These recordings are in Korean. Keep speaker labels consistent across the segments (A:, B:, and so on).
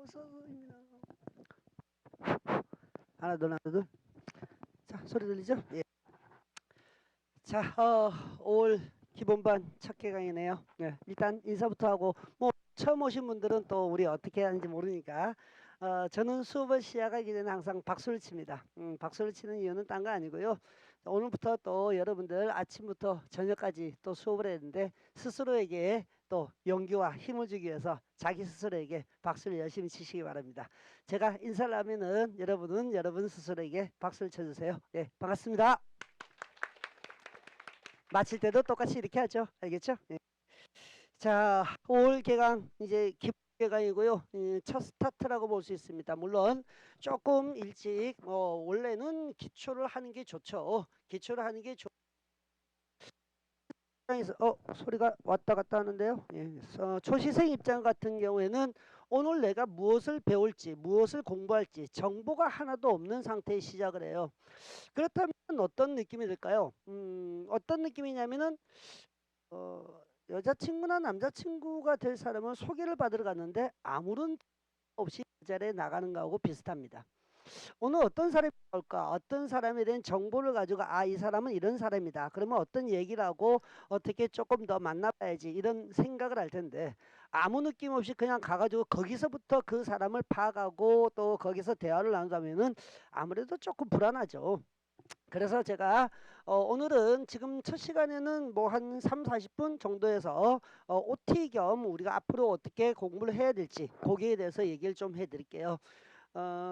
A: 호소입니다. 하나 둘 하나 둘. 자, 소리 들리죠? 예. 자, 5월 기본반 첫개 강의네요. 네, 일단 인사부터 하고 뭐 처음 오신 분들은 또 우리 어떻게 하는지 모르니까 저는 수업을 시작하기 전에 항상 박수를 칩니다. 박수를 치는 이유는 딴 거 아니고요. 오늘부터 또 여러분들 아침부터 저녁까지 또 수업을 했는데 스스로에게 또 용기와 힘을 주기 위해서 자기 스스로에게 박수를 열심히 치시기 바랍니다. 제가 인사를 하면은 여러분은 여러분 스스로에게 박수를 쳐주세요. 예, 반갑습니다. 마칠 때도 똑같이 이렇게 하죠. 알겠죠? 예. 자, 5월 개강 이제 기본 개강이고요. 첫 스타트라고 볼 수 있습니다. 물론 조금 일찍 원래는 기초를 하는 게 좋죠. 기초를 하는 게 입장에서 소리가 왔다 갔다 하는데요. 예. 초시생 입장 같은 경우에는 오늘 내가 무엇을 배울지 무엇을 공부할지 정보가 하나도 없는 상태에 시작을 해요. 그렇다면 어떤 느낌이 들까요? 어떤 느낌이냐면은 여자친구나 남자친구가 될 사람은 소개를 받으러 갔는데 아무런 없이 그 자리에 나가는 거하고 비슷합니다. 오늘 어떤 사람이 나올까? 어떤 사람에 대한 정보를 가지고 이 사람은 이런 사람이다. 그러면 어떤 얘기를 하고 어떻게 조금 더 만나봐야지 이런 생각을 할 텐데 아무 느낌 없이 그냥 가가지고 거기서부터 그 사람을 파악하고 또 거기서 대화를 나눈다면은 아무래도 조금 불안하죠. 그래서 제가 오늘은 지금 첫 시간에는 뭐 한 3, 40분 정도에서 OT 겸 우리가 앞으로 어떻게 공부를 해야 될지 거기에 대해서 얘기를 좀 해드릴게요.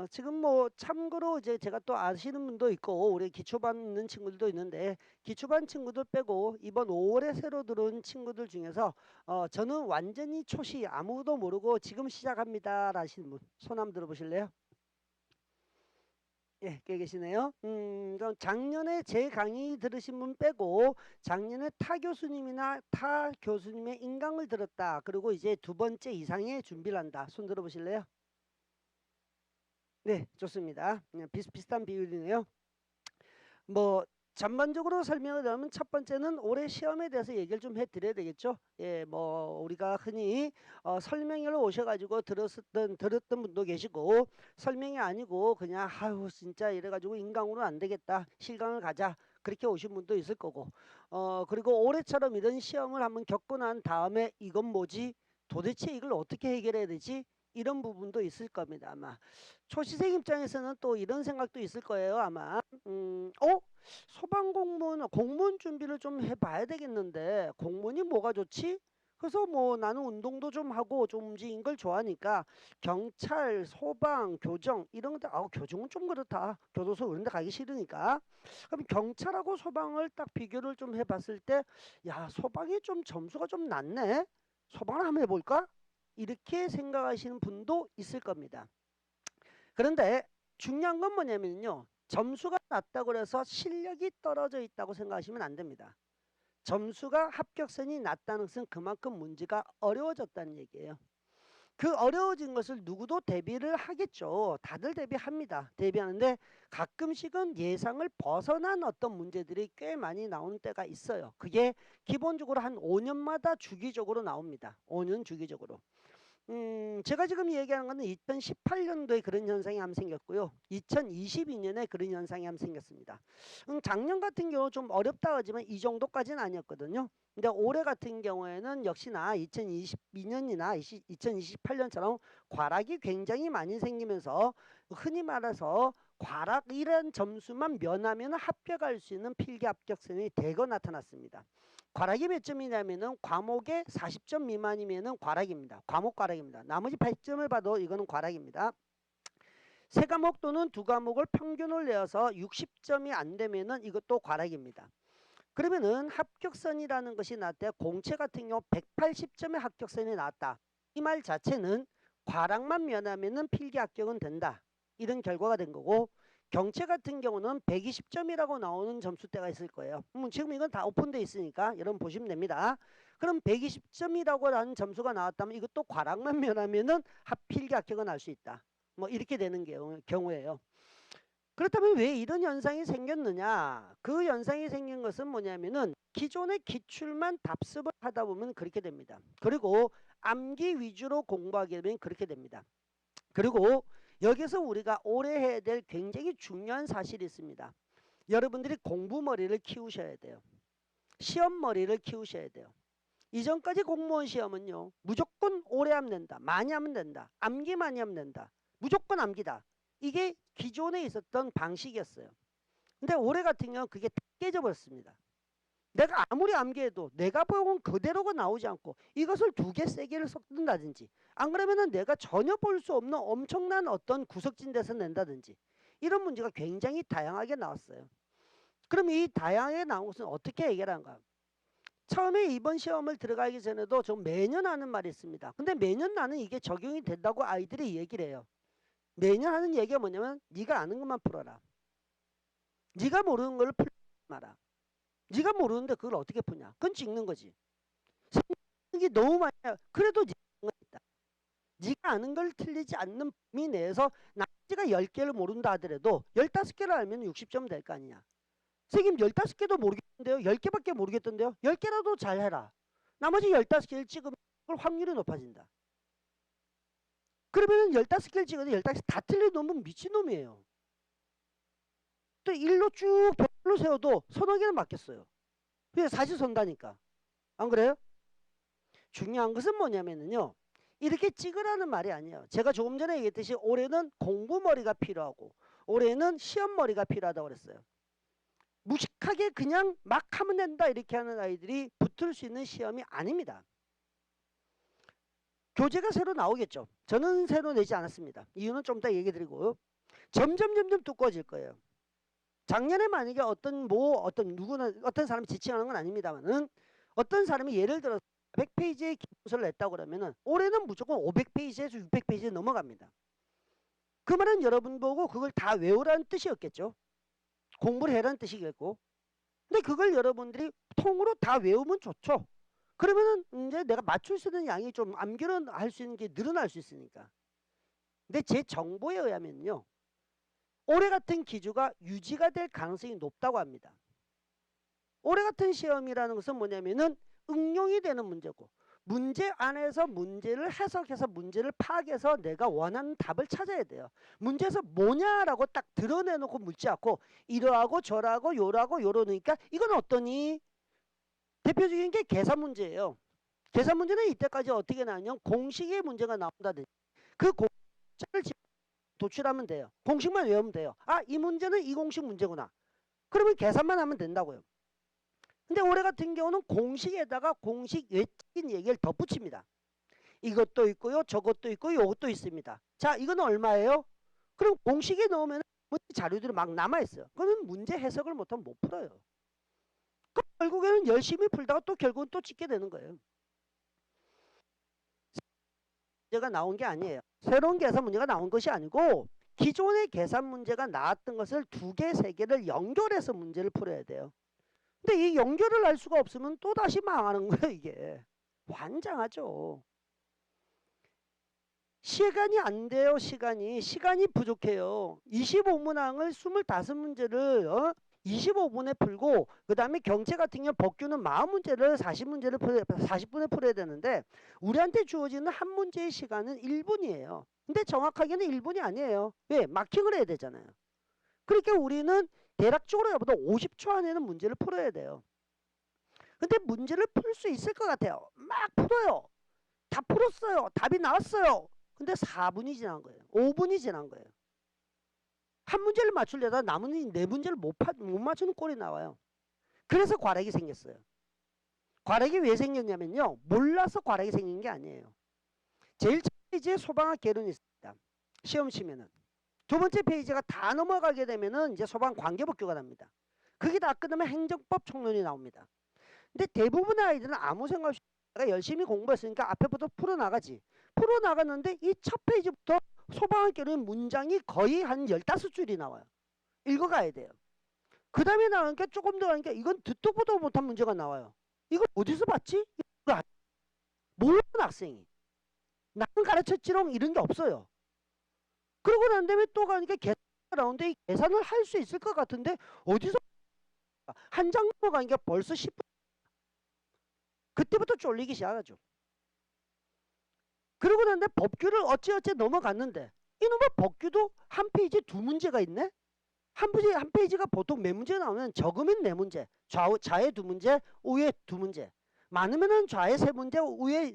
A: 지금 뭐 참고로 이제 제가 또 아시는 분도 있고 우리 기초반 있는 친구들도 있는데 기초반 친구들 빼고 이번 5월에 새로 들어온 친구들 중에서 저는 완전히 초시 아무도 모르고 지금 시작합니다 라시는 분 손 한번 들어보실래요? 예, 꽤 계시네요. 그럼 작년에 제 강의 들으신 분 빼고 작년에 타 교수님이나 타 교수님의 인강을 들었다. 그리고 이제 두 번째 이상의 준비를 한다. 손 들어보실래요? 네, 좋습니다. 비슷비슷한 비율이네요. 뭐 전반적으로 설명을 하면 첫 번째는 올해 시험에 대해서 얘기를 좀 해드려야 되겠죠. 예, 뭐 우리가 흔히 설명회를 오셔가지고 들었던 분도 계시고 설명이 아니고 그냥 아유 진짜 이래가지고 인강으로 안 되겠다 실강을 가자 그렇게 오신 분도 있을 거고 그리고 올해처럼 이런 시험을 한번 겪고 난 다음에 이건 뭐지? 도대체 이걸 어떻게 해결해야 되지? 이런 부분도 있을 겁니다. 아마 초시생 입장에서는 또 이런 생각도 있을 거예요. 아마 소방공무원 공무원 준비를 좀 해봐야 되겠는데 공무원이 뭐가 좋지? 그래서 뭐 나는 운동도 좀 하고 좀 움직이는 걸 좋아하니까 경찰, 소방, 교정 이런 것들 교정은 좀 그렇다. 교도소 그런 데 가기 싫으니까. 그럼 경찰하고 소방을 딱 비교를 좀 해봤을 때 야 소방이 좀 점수가 좀 낮네. 소방을 한번 해볼까? 이렇게 생각하시는 분도 있을 겁니다. 그런데 중요한 건 뭐냐면요. 점수가 낮다고 해서 실력이 떨어져 있다고 생각하시면 안 됩니다. 점수가 합격선이 낮다는 것은 그만큼 문제가 어려워졌다는 얘기예요. 그 어려워진 것을 누구도 대비를 하겠죠. 다들 대비합니다. 대비하는데 가끔씩은 예상을 벗어난 어떤 문제들이 꽤 많이 나오는 때가 있어요. 그게 기본적으로 한 5년마다 주기적으로 나옵니다. 5년 주기적으로. 제가 지금 얘기하는 거는 2018년도에 그런 현상이 한번 생겼고요. 2022년에 그런 현상이 한번 생겼습니다. 작년 같은 경우 좀 어렵다 하지만 이 정도까지는 아니었거든요. 근데 올해 같은 경우에는 역시나 2022년이나 2028년처럼 과락이 굉장히 많이 생기면서 흔히 말해서 과락이란 점수만 면하면 합격할 수 있는 필기 합격선이 대거 나타났습니다. 과락이 몇 점이냐면은 과목에 40점 미만이면은 과락입니다. 과목 과락입니다. 나머지 80점을 봐도 이거는 과락입니다. 세 과목 또는 두 과목을 평균을 내어서 60점이 안 되면은 이것도 과락입니다. 그러면은 합격선이라는 것이 나왔대. 공채 같은 경우 180점의 합격선이 나왔다. 이 말 자체는 과락만 면하면은 필기 합격은 된다. 이런 결과가 된 거고 경채 같은 경우는 120점이라고 나오는 점수대가 있을 거예요. 지금 이건 다 오픈되어 있으니까 여러분 보시면 됩니다. 그럼 120점이라고 하는 점수가 나왔다면 이것도 과락만 면하면은 필기 합격은 할 수 있다. 뭐 이렇게 되는 경우예요. 그렇다면 왜 이런 현상이 생겼느냐? 그 현상이 생긴 것은 뭐냐면은 기존의 기출만 답습을 하다 보면 그렇게 됩니다. 그리고 암기 위주로 공부하게 되면 그렇게 됩니다. 그리고 여기서 우리가 오래 해야 될 굉장히 중요한 사실이 있습니다. 여러분들이 공부머리를 키우셔야 돼요. 시험머리를 키우셔야 돼요. 이전까지 공무원 시험은요. 무조건 오래 하면 된다. 많이 하면 된다. 암기 많이 하면 된다. 무조건 암기다. 이게 기존에 있었던 방식이었어요. 근데 올해 같은 경우는 그게 다 깨져버렸습니다. 내가 아무리 암기해도 내가 배운 그대로가 나오지 않고 이것을 2개, 3개를 섞는다든지 안 그러면은 내가 전혀 볼 수 없는 엄청난 어떤 구석진 데서 낸다든지 이런 문제가 굉장히 다양하게 나왔어요. 그럼 이 다양하게 나온 것은 어떻게 해결한가? 처음에 이번 시험을 들어가기 전에도 저 매년 하는 말이 있습니다. 근데 매년 나는 이게 적용이 된다고 아이들이 얘기를 해요. 매년 하는 얘기가 뭐냐면 네가 아는 것만 풀어라. 네가 모르는 걸 풀지 마라. 네가 모르는데 그걸 어떻게 푸냐? 그건 찍는 거지. 생각이 너무 많이 해요. 그래도 네가 있다. 네가 아는 걸 틀리지 않는 범위 내에서 나머지가 10개를 모른다 하더라도 15개를 알면 60점 될 거 아니냐. 선생님 15개도 모르겠는데요. 10개밖에 모르겠던데요. 10개라도 잘해라. 나머지 15개를 찍으면 확률이 높아진다. 그러면 15개를 찍어도 15개 다 틀려놓으면 미친놈이에요. 또 일로 쭉 별로 세워도 서너 개는 맞겠어요. 그래서 사지선다니까. 안 그래요? 중요한 것은 뭐냐면요. 이렇게 찍으라는 말이 아니에요. 제가 조금 전에 얘기했듯이 올해는 공부머리가 필요하고 올해는 시험머리가 필요하다고 그랬어요. 무식하게 그냥 막 하면 된다 이렇게 하는 아이들이 붙을 수 있는 시험이 아닙니다. 교재가 새로 나오겠죠. 저는 새로 내지 않았습니다. 이유는 좀 이따 얘기 드리고 점점 두꺼워질 거예요. 작년에 만약에 어떤 사람이 지칭하는 건 아닙니다만은 어떤 사람이 예를 들어서 100페이지의 기본서를 냈다고 그러면은 올해는 무조건 500페이지에서 600페이지에 넘어갑니다. 그 말은 여러분 보고 그걸 다 외우라는 뜻이었겠죠. 공부를 해라는 뜻이겠고. 근데 그걸 여러분들이 통으로 다 외우면 좋죠. 그러면은 이제 내가 맞출 수 있는 양이 좀 암기를 할 수 있는 게 늘어날 수 있으니까. 근데 제 정보에 의하면요. 올해 같은 기조가 유지가 될 가능성이 높다고 합니다. 올해 같은 시험이라는 것은 뭐냐면은 응용이 되는 문제고 문제 안에서 문제를 해석해서 문제를 파악해서 내가 원하는 답을 찾아야 돼요. 문제에서 뭐냐라고 딱 드러내놓고 묻지 않고 이러하고 저러하고 요러하고 요러니까 이건 어떠니? 대표적인 게 계산 문제예요. 계산 문제는 이때까지 어떻게 나왔냐면 공식의 문제가 나온다든지 그 공식을 도출하면 돼요. 공식만 외우면 돼요. 아, 이 문제는 이 공식 문제구나. 그러면 계산만 하면 된다고요. 근데 올해 같은 경우는 공식에다가 공식 외적인 얘기를 덧붙입니다. 이것도 있고요. 저것도 있고 요것도 있습니다. 자, 이건 얼마예요? 그럼 공식에 넣으면 자료들이 막 남아있어요. 그러면 문제 해석을 못하면 못 풀어요. 그럼 결국에는 열심히 풀다가 또 결국은 또 찍게 되는 거예요. 문제가 나온 게 아니에요. 새로운 계산 문제가 나온 것이 아니고 기존의 계산 문제가 나왔던 것을 2개, 3개를 연결해서 문제를 풀어야 돼요. 근데 이 연결을 할 수가 없으면 또 다시 망하는 거예요. 이게 환장하죠. 시간이 안 돼요. 시간이 부족해요. 25문항을 25문제를 25분에 풀고 그 다음에 경제 같은 경우 법규는 40문제를 40분에 풀어야 되는데 우리한테 주어지는 한 문제의 시간은 1분이에요. 근데 정확하게는 1분이 아니에요. 왜? 마킹을 해야 되잖아요. 그러니까 우리는 대략적으로 해봐도 50초 안에는 문제를 풀어야 돼요. 근데 문제를 풀 수 있을 것 같아요. 막 풀어요. 다 풀었어요. 답이 나왔어요. 근데 4분이 지난 거예요. 5분이 지난 거예요. 한 문제를 맞추려다 남은 4문제를 못 맞추는 꼴이 나와요. 그래서 과락이 생겼어요. 과락이 왜 생겼냐면요. 몰라서 과락이 생긴 게 아니에요. 제일 첫 페이지에 소방학 개론이 있습니다. 시험 치면은. 두 번째 페이지가 다 넘어가게 되면은 이제 소방 관계법규가 납니다. 그게 다 끝나면 행정법 총론이 나옵니다. 근데 대부분의 아이들은 아무 생각 없이 열심히 공부했으니까 앞에부터 풀어나가지. 풀어나갔는데 이 첫 페이지부터 소방학 개론 문장이 거의 한 15줄이 나와요. 읽어가야 돼요. 그 다음에 나오니까 조금 더 하니까 이건 듣도 보도 못한 문제가 나와요. 이걸 어디서 봤지? 모르는 학생이. 나는 가르쳤지롱 이런 게 없어요. 그러고 난 다음에 또 가니까 계산이 나오는데 이 계산을 할 수 있을 것 같은데 어디서 한 장 넘어가니까 벌써 10분. 그때부터 쫄리기 시작하죠. 그러고 난 다음에 법규를 어찌어찌 넘어갔는데 이놈의 법규도 한 페이지에 두 문제가 있네? 한 페이지가 보통 몇 문제 나오면 적으면 네 문제, 좌에 두 문제, 우에 두 문제. 많으면은 좌에 세 문제, 우에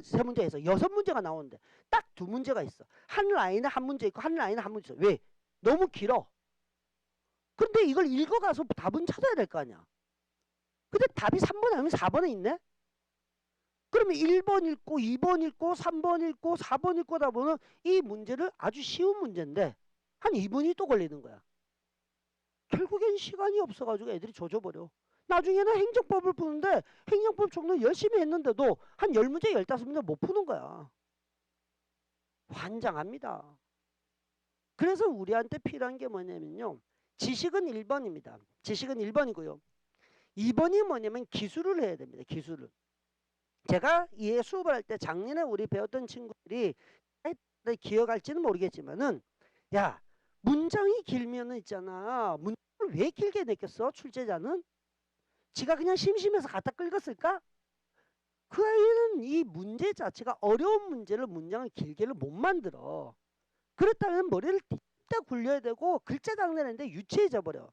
A: 세 문제에서 여섯 문제가 나오는데 딱 두 문제가 있어. 한 라인에 한 문제 있고 한 라인에 한 문제 있어. 왜? 너무 길어. 근데 이걸 읽어가서 답은 찾아야 될 거 아니야. 근데 답이 3번에 아니면 4번에 있네? 그러면 1번 읽고 2번 읽고 3번 읽고 4번 읽고 다 보면 이 문제를 아주 쉬운 문제인데 한 2분이 또 걸리는 거야. 결국엔 시간이 없어가지고 애들이 조져버려. 나중에는 행정법을 푸는데 행정법 정도 열심히 했는데도 한 10문제 15문제 못 푸는 거야. 환장합니다. 그래서 우리한테 필요한 게 뭐냐면요. 지식은 1번입니다. 지식은 1번이고요. 2번이 뭐냐면 기술을 해야 됩니다. 기술을. 제가 이 수업을 할 때 작년에 우리 배웠던 친구들이 기억할지는 모르겠지만은 야 문장이 길면은 있잖아. 문장을 왜 길게 냈겠어? 출제자는? 지가 그냥 심심해서 갖다 긁었을까? 그 아이는 이 문제 자체가 어려운 문제를 문장을 길게를 못 만들어. 그렇다면 머리를 띠딱 굴려야 되고 글자 장난인데 유치해져 버려.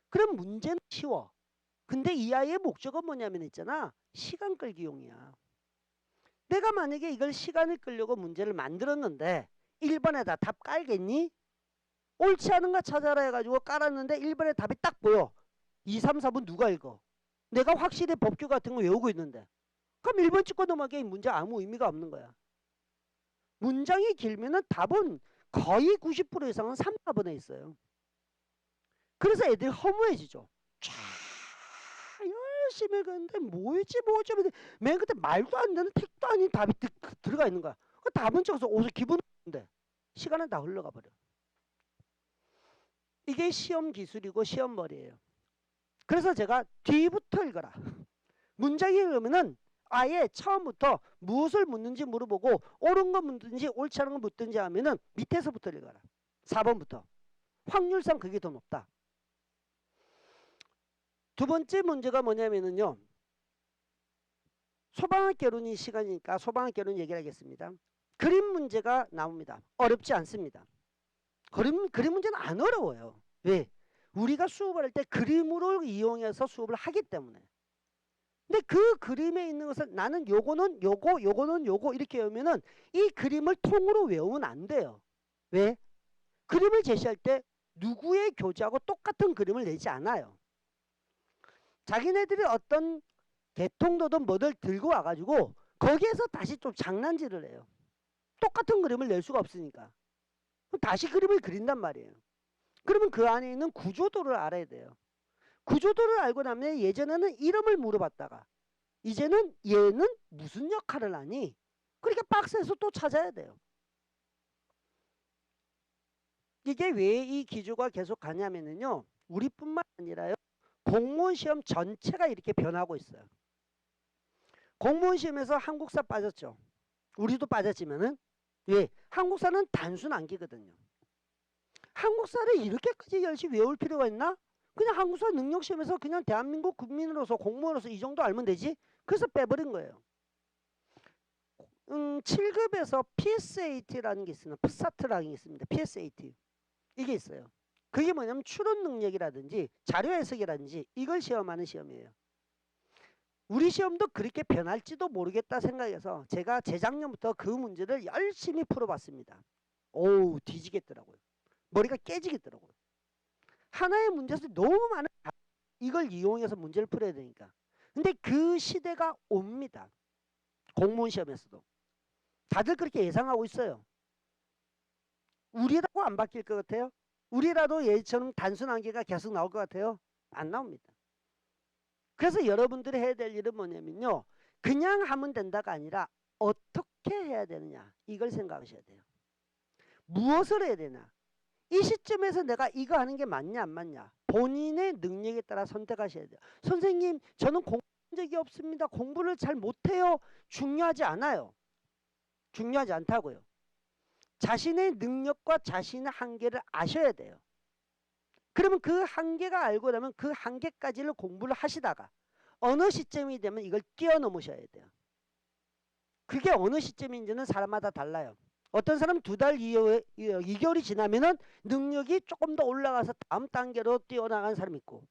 A: 그럼 문제는 쉬워. 근데 이 아이의 목적은 뭐냐면 있잖아. 시간 끌기용이야. 내가 만약에 이걸 시간을 끌려고 문제를 만들었는데 1번에다 답 깔겠니? 옳지 않은 거 찾아라 해가지고 깔았는데 1번에 답이 딱 보여. 2, 3, 4번 누가 읽어? 내가 확실히 법규 같은 거 외우고 있는데. 그럼 1번 찍고 넘어가기 문제 아무 의미가 없는 거야. 문장이 길면은 답은 거의 90% 이상은 3, 4번에 있어요. 그래서 애들이 허무해지죠. 쫙 열심히 읽었는데 뭐였지 맨 끝에 말도 안 되는 택도 아닌 답이 들어가 있는 거야. 그 답은 적어서 옷을 기분 나쁜데 시간은 다 흘러가 버려. 이게 시험 기술이고 시험 머리예요. 그래서 제가 뒤부터 읽어라. 문장이 읽으면은 아예 처음부터 무엇을 묻는지 물어보고 옳은 거 묻든지 옳지 않은 거 묻든지 하면은 밑에서부터 읽어라. 4번부터. 확률상 그게 더 높다. 두 번째 문제가 뭐냐면은요. 소방학 개론이 시간이니까 소방학 개론 얘기하겠습니다. 그림 문제가 나옵니다. 어렵지 않습니다. 그림 문제는 안 어려워요. 왜? 우리가 수업을 할 때 그림으로 이용해서 수업을 하기 때문에. 근데 그 그림에 있는 것을 나는 요거는 요거 요거는 요거 이렇게 외우면은 이 그림을 통으로 외우면 안 돼요. 왜? 그림을 제시할 때 누구의 교재하고 똑같은 그림을 내지 않아요. 자기네들이 어떤 개통도든 뭐들 들고 와가지고 거기에서 다시 좀 장난질을 해요. 똑같은 그림을 낼 수가 없으니까. 다시 그림을 그린단 말이에요. 그러면 그 안에 있는 구조도를 알아야 돼요. 구조도를 알고 나면 예전에는 이름을 물어봤다가 이제는 얘는 무슨 역할을 하니? 그러니까 박스에서 또 찾아야 돼요. 이게 왜 이 기조가 계속 가냐면요. 우리뿐만 아니라요. 공무원 시험 전체가 이렇게 변하고 있어요. 공무원 시험에서 한국사 빠졌죠. 우리도 빠졌지만은 왜? 한국사는 단순 암기거든요. 한국사를 이렇게까지 열심히 외울 필요가 있나? 그냥 한국사 능력시험에서 그냥 대한민국 국민으로서 공무원으로서 이 정도 알면 되지? 그래서 빼버린 거예요. 7급에서 PSAT라는 게 있습니다. PSAT라는 게 있습니다. PSAT. 이게 있어요. 그게 뭐냐면 추론 능력이라든지 자료 해석이라든지 이걸 시험하는 시험이에요. 우리 시험도 그렇게 변할지도 모르겠다 생각해서 제가 재작년부터 그 문제를 열심히 풀어봤습니다. 오우 뒤지겠더라고요. 머리가 깨지겠더라고요. 하나의 문제에서 너무 많은 이걸 이용해서 문제를 풀어야 되니까. 근데 그 시대가 옵니다. 공무원 시험에서도. 다들 그렇게 예상하고 있어요. 우리라고 안 바뀔 것 같아요? 우리라도 예처럼 단순 암기가 계속 나올 것 같아요? 안 나옵니다. 그래서 여러분들이 해야 될 일은 뭐냐면요. 그냥 하면 된다가 아니라 어떻게 해야 되느냐. 이걸 생각하셔야 돼요. 무엇을 해야 되나. 이 시점에서 내가 이거 하는 게 맞냐 안 맞냐. 본인의 능력에 따라 선택하셔야 돼요. 선생님 저는 공부한 적이 없습니다. 공부를 잘 못해요. 중요하지 않아요. 중요하지 않다고요. 자신의 능력과 자신의 한계를 아셔야 돼요. 그러면 그 한계가 알고 나면 그 한계까지를 공부를 하시다가 어느 시점이 되면 이걸 뛰어넘으셔야 돼요. 그게 어느 시점인지는 사람마다 달라요. 어떤 사람은 2달, 2개월이 지나면은 능력이 조금 더 올라가서 다음 단계로 뛰어나가는 사람이 있고,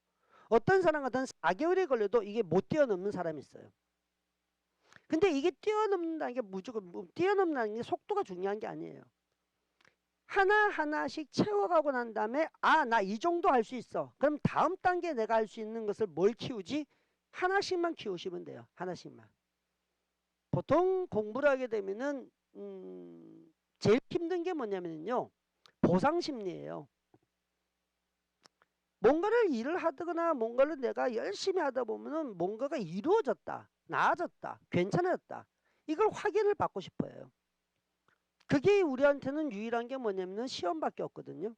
A: 어떤 사람 같은 4개월이 걸려도 이게 못 뛰어넘는 사람이 있어요. 근데 이게 뛰어넘는다는 게 무조건 뛰어넘는다는 게 속도가 중요한 게 아니에요. 하나하나씩 채워가고 난 다음에 나 이 정도 할 수 있어. 그럼 다음 단계 내가 할 수 있는 것을 뭘 키우지? 하나씩만 키우시면 돼요. 하나씩만. 보통 공부를 하게 되면은 제일 힘든 게 뭐냐면요. 보상 심리예요. 뭔가를 일을 하거나 뭔가를 내가 열심히 하다 보면은 뭔가가 이루어졌다, 나아졌다, 괜찮아졌다. 이걸 확인을 받고 싶어요. 그게 우리한테는 유일한 게 뭐냐면은 시험밖에 없거든요.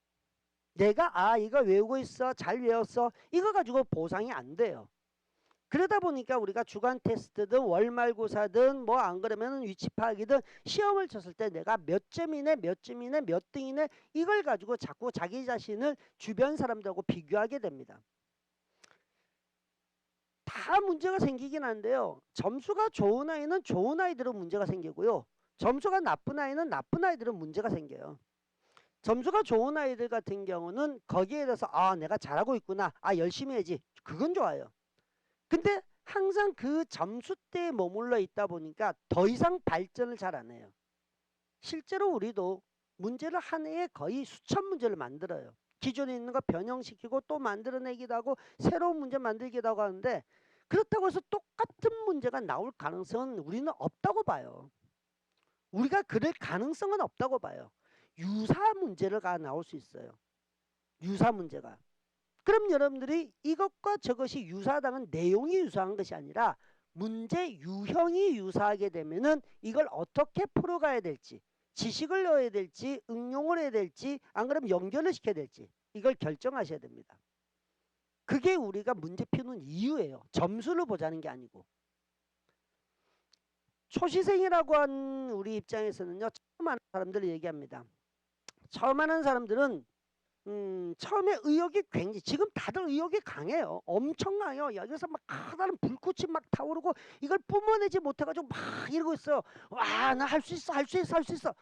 A: 내가 이거 외우고 있어, 잘 외웠어, 이거 가지고 보상이 안 돼요. 그러다 보니까 우리가 주간 테스트든 월말고사든 뭐 안 그러면 위치 파악이든 시험을 쳤을 때 내가 몇 점이네, 몇 점이네, 몇 등이네, 이걸 가지고 자꾸 자기 자신을 주변 사람들하고 비교하게 됩니다. 다 문제가 생기긴 한데요. 점수가 좋은 아이는 좋은 아이들은 문제가 생기고요. 점수가 나쁜 아이는 나쁜 아이들은 문제가 생겨요. 점수가 좋은 아이들 같은 경우는 거기에 대해서 내가 잘하고 있구나, 열심히 해야지, 그건 좋아요. 근데 항상 그 점수대에 머물러 있다 보니까 더 이상 발전을 잘 안 해요. 실제로 우리도 문제를 한 해에 거의 수천 문제를 만들어요. 기존에 있는 거 변형시키고 또 만들어내기도 하고 새로운 문제 만들기도 하고 하는데, 그렇다고 해서 똑같은 문제가 나올 가능성은 우리는 없다고 봐요. 우리가 그럴 가능성은 없다고 봐요. 유사 문제가 나올 수 있어요. 유사 문제가. 그럼 여러분들이 이것과 저것이 유사하다는 내용이 유사한 것이 아니라 문제 유형이 유사하게 되면은 이걸 어떻게 풀어가야 될지, 지식을 넣어야 될지, 응용을 해야 될지, 안 그러면 연결을 시켜야 될지, 이걸 결정하셔야 됩니다. 그게 우리가 문제 푸는 이유예요. 점수를 보자는 게 아니고. 초시생이라고 한 우리 입장에서는요, 처음 하는 사람들을 얘기합니다. 처음 하는 사람들은 처음에 의욕이 굉장히, 지금 다들 의욕이 강해요. 엄청 강해요. 여기서 막 커다란 불꽃이 막 타오르고 이걸 뿜어내지 못해가지고 막 이러고 있어요. 와, 나 할 수 있어, 할 수 있어, 할 수 있어.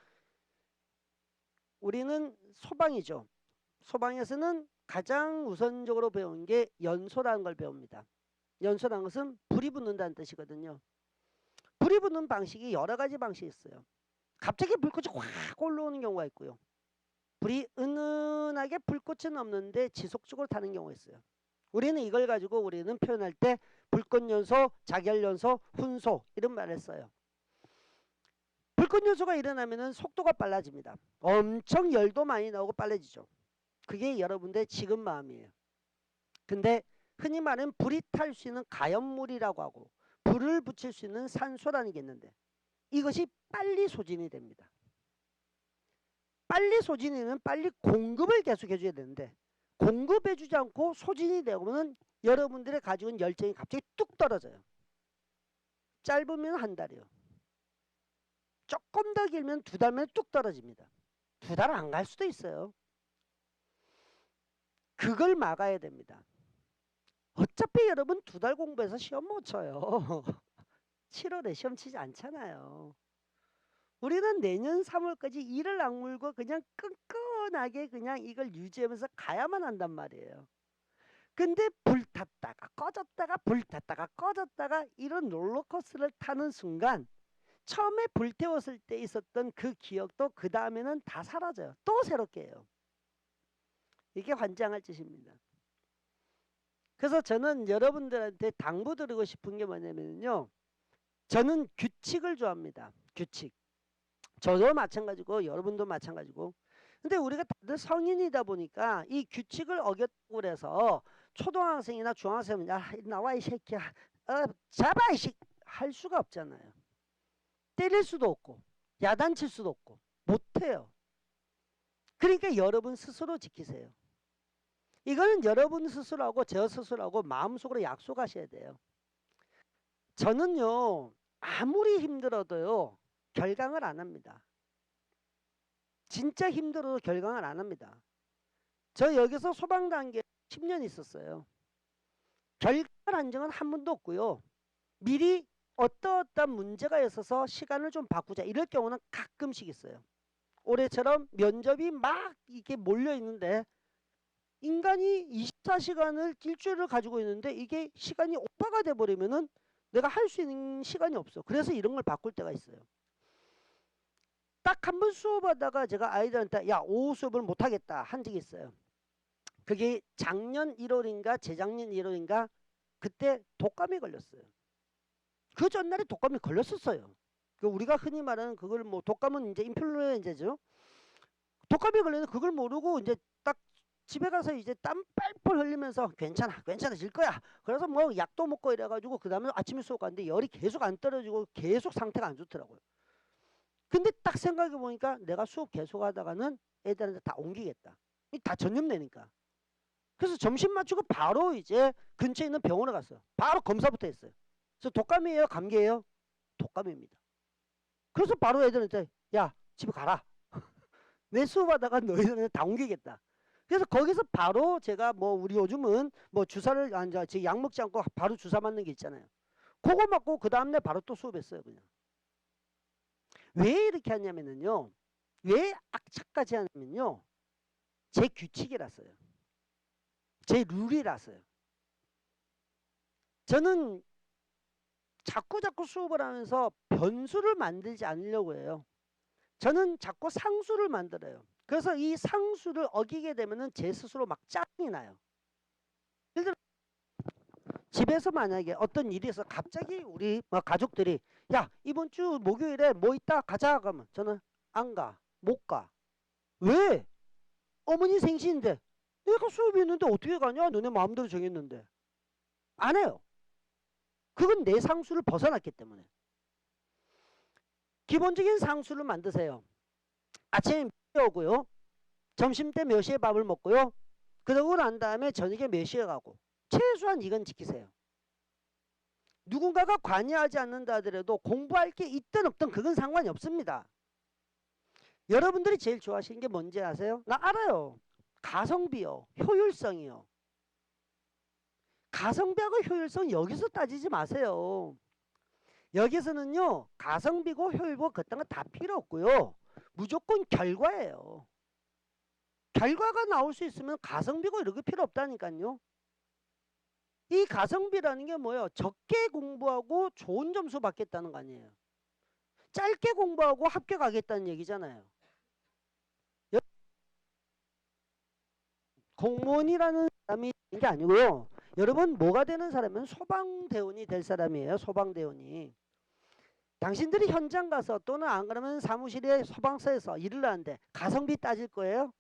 A: 우리는 소방이죠. 소방에서는 가장 우선적으로 배운 게 연소라는 걸 배웁니다. 연소라는 것은 불이 붙는다는 뜻이거든요. 불이 붙는 방식이 여러 가지 방식이 있어요. 갑자기 불꽃이 확 올라오는 경우가 있고요. 불이 은은하게 불꽃은 없는데 지속적으로 타는 경우가 있어요. 우리는 이걸 가지고 우리는 표현할 때 불꽃연소, 작열연소, 훈소 이런 말을 써요. 불꽃연소가 일어나면 속도가 빨라집니다. 엄청 열도 많이 나오고 빨라지죠. 그게 여러분들의 지금 마음이에요. 근데 흔히 말하는 불이 탈 수 있는 가연물이라고 하고 불을 붙일 수 있는 산소라는 게 있는데 이것이 빨리 소진이 됩니다. 빨리 소진이 되면 빨리 공급을 계속 해줘야 되는데 공급해주지 않고 소진이 되면 여러분들의 가지고 있는 열정이 갑자기 뚝 떨어져요. 짧으면 한 달이요. 조금 더 길면 2달면 뚝 떨어집니다. 2달 안 갈 수도 있어요. 그걸 막아야 됩니다. 어차피 여러분 2달 공부해서 시험 못 쳐요. 7월에 시험 치지 않잖아요. 우리는 내년 3월까지 이를 악물고 그냥 끈끈하게 그냥 이걸 유지하면서 가야만 한단 말이에요. 근데 불탔다가 꺼졌다가 불탔다가 꺼졌다가 이런 롤러코스터를 타는 순간 처음에 불태웠을 때 있었던 그 기억도 그 다음에는 다 사라져요. 또 새롭게 해요. 이게 환장할 짓입니다. 그래서 저는 여러분들한테 당부드리고 싶은 게 뭐냐면요. 저는 규칙을 좋아합니다. 규칙. 저도 마찬가지고 여러분도 마찬가지고. 근데 우리가 다들 성인이다 보니까 이 규칙을 어겼다고 해서 초등학생이나 중학생은 야 나와 이 새끼야 잡아 이씨 할 수가 없잖아요. 때릴 수도 없고 야단칠 수도 없고 못해요. 그러니까 여러분 스스로 지키세요. 이거는 여러분 스스로하고 저 스스로하고 마음속으로 약속하셔야 돼요. 저는요 아무리 힘들어도요 결강을 안 합니다. 진짜 힘들어도 결강을 안 합니다. 저 여기서 소방 단계 10년 있었어요. 결과를 한 적은 한 번도 없고요. 미리 어떠한 문제가 있어서 시간을 좀 바꾸자 이럴 경우는 가끔씩 있어요. 올해처럼 면접이 막 이렇게 몰려 있는데 인간이 24시간을 일주일을 가지고 있는데 이게 시간이 오빠가 돼버리면은 내가 할 수 있는 시간이 없어. 그래서 이런 걸 바꿀 때가 있어요. 딱 한 번 수업하다가 제가 아이들한테 야 오후 수업을 못하겠다 한 적이 있어요. 그게 작년 1월인가 재작년 1월인가 그때 독감이 걸렸어요. 그 전날에 독감이 걸렸었어요. 우리가 흔히 말하는 그걸 뭐 독감은 이제 인플루엔자죠. 독감이 걸리는데 그걸 모르고 이제 딱 집에 가서 이제 땀 뻘뻘 흘리면서 괜찮아 괜찮아질 거야. 그래서 뭐 약도 먹고 이래가지고 그 다음에 아침에 수업 갔는데 열이 계속 안 떨어지고 계속 상태가 안 좋더라고요. 근데 딱 생각해 보니까 내가 수업 계속 하다가는 애들한테 다 옮기겠다. 다 전염되니까. 그래서 점심 맞추고 바로 이제 근처에 있는 병원에 갔어요. 바로 검사부터 했어요. 그래서 독감이에요? 감기예요? 독감입니다. 그래서 바로 애들한테 야 집에 가라. 내 수업하다가 너희들한테 다 옮기겠다. 그래서 거기서 바로 제가 뭐 우리 요즘은 뭐 주사를 약 먹지 않고 바로 주사 맞는 게 있잖아요. 그거 맞고 그 다음날 바로 또 수업했어요. 그냥. 왜 이렇게 하냐면요. 왜 악착까지 하냐면요. 제 규칙이라서요. 제 룰이라서요. 저는 자꾸 수업을 하면서 변수를 만들지 않으려고 해요. 저는 자꾸 상수를 만들어요. 그래서 이 상수를 어기게 되면은 제 스스로 막 짜증이 나요. 예를 들어 집에서 만약에 어떤 일이 있어 갑자기 우리 가족들이 야 이번 주 목요일에 뭐 있다 가자 그러면 저는 안 가. 못 가. 왜? 어머니 생신인데 내가 수업이 있는데 어떻게 가냐? 너네 마음대로 정했는데. 안 해요. 그건 내 상수를 벗어났기 때문에. 기본적인 상수를 만드세요. 아침에 몇 시에 오고요. 점심때 몇 시에 밥을 먹고요. 그러고 난 다음에 저녁에 몇 시에 가고. 최소한 이건 지키세요. 누군가가 관여하지 않는다 하더라도 공부할 게 있든 없든 그건 상관이 없습니다. 여러분들이 제일 좋아하시는 게 뭔지 아세요? 나 알아요. 가성비요. 효율성이요. 가성비하고 효율성 여기서 따지지 마세요. 여기서는요. 가성비고 효율고 그딴 거 다 필요 없고요. 무조건 결과예요. 결과가 나올 수 있으면 가성비고 이런 게 필요 없다니까요. 이 가성비라는 게 뭐예요? 적게 공부하고 좋은 점수 받겠다는 거 아니에요. 짧게 공부하고 합격하겠다는 얘기잖아요. 공무원이라는 사람이 되는 게 아니고요. 여러분 뭐가 되는 사람은 소방대원이 될 사람이에요. 소방대원이. 당신들이 현장 가서 또는 안 그러면 사무실에 소방서에서 일을 하는데 가성비 따질 거예요?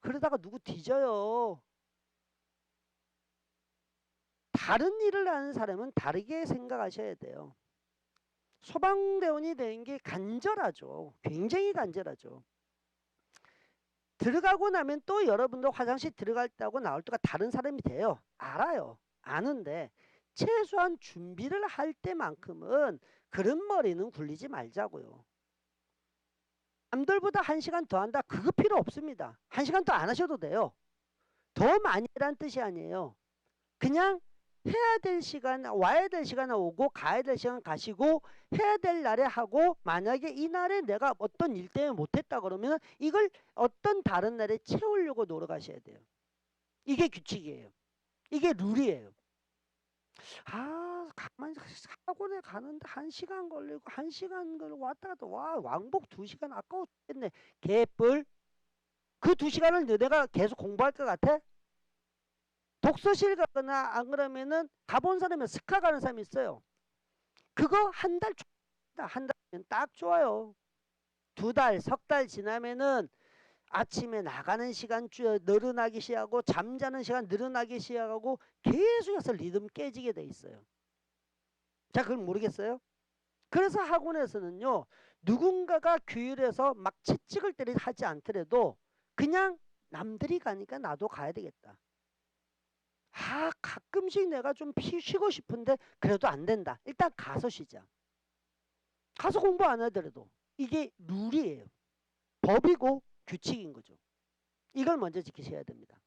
A: 그러다가 누구 뒤져요. 다른 일을 하는 사람은 다르게 생각하셔야 돼요. 소방대원이 되는 게 간절하죠. 굉장히 간절하죠. 들어가고 나면 또 여러분도 화장실 들어갔다고 나올 때가 다른 사람이 돼요. 알아요. 아는데 최소한 준비를 할 때만큼은 그런 머리는 굴리지 말자고요. 남들보다 1시간 더 한다. 그거 필요 없습니다. 1시간 더 안 하셔도 돼요. 더 많이 란 뜻이 아니에요. 그냥 해야 될 시간, 와야 될 시간에 오고 가야 될 시간 가시고 해야 될 날에 하고 만약에 이 날에 내가 어떤 일 때문에 못했다 그러면 이걸 어떤 다른 날에 채우려고 노력하셔야 돼요. 이게 규칙이에요. 이게 룰이에요. 아, 가만히 학원에 가는데 1시간 걸리고 1시간 걸리고 왔다 갔다 와 왕복 2시간 아까워 죽겠네. 개뿔. 그 2시간을 내가 계속 공부할 것 같아? 독서실 가거나 안 그러면은 가본 사람이 스카 가는 사람이 있어요. 그거 한 달면 딱 좋아요. 2달, 석 달 지나면은 아침에 나가는 시간 늘어나기 시작하고 잠자는 시간 늘어나기 시작하고 계속해서 리듬 깨지게 돼 있어요. 자, 그걸 모르겠어요? 그래서 학원에서는요. 누군가가 규율해서 막 채찍을 때리지 하지 않더라도 그냥 남들이 가니까 나도 가야 되겠다. 아, 가끔씩 내가 좀 쉬고 싶은데 그래도 안 된다. 일단 가서 쉬자. 가서 공부 안 하더라도 이게 룰이에요. 법이고 규칙인 거죠. 이걸 먼저 지키셔야 됩니다.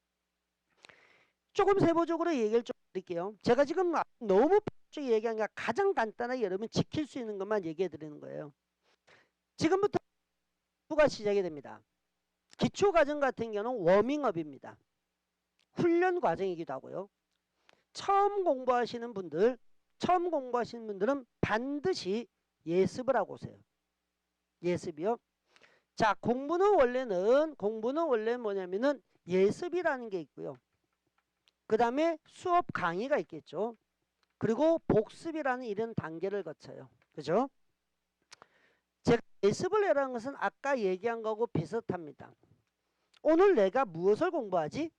A: 조금 세부적으로 얘기를 좀 드릴게요. 제가 지금 너무 얘기한 게 가장 간단하게 여러분 지킬 수 있는 것만 얘기해 드리는 거예요. 지금부터 기초가 시작이 됩니다. 기초 과정 같은 경우는 워밍업입니다. 훈련 과정이기도 하고요. 처음 공부하시는 분들은 반드시 예습을 하고 오세요. 예습이요. 자, 공부는 원래 뭐냐면은 예습이라는 게 있고요. 그 다음에 수업 강의가 있겠죠. 그리고 복습이라는 이런 단계를 거쳐요. 그죠? 제가 예습을 해라는 것은 아까 얘기한 거하고 비슷합니다. 오늘 내가 무엇을 공부하지?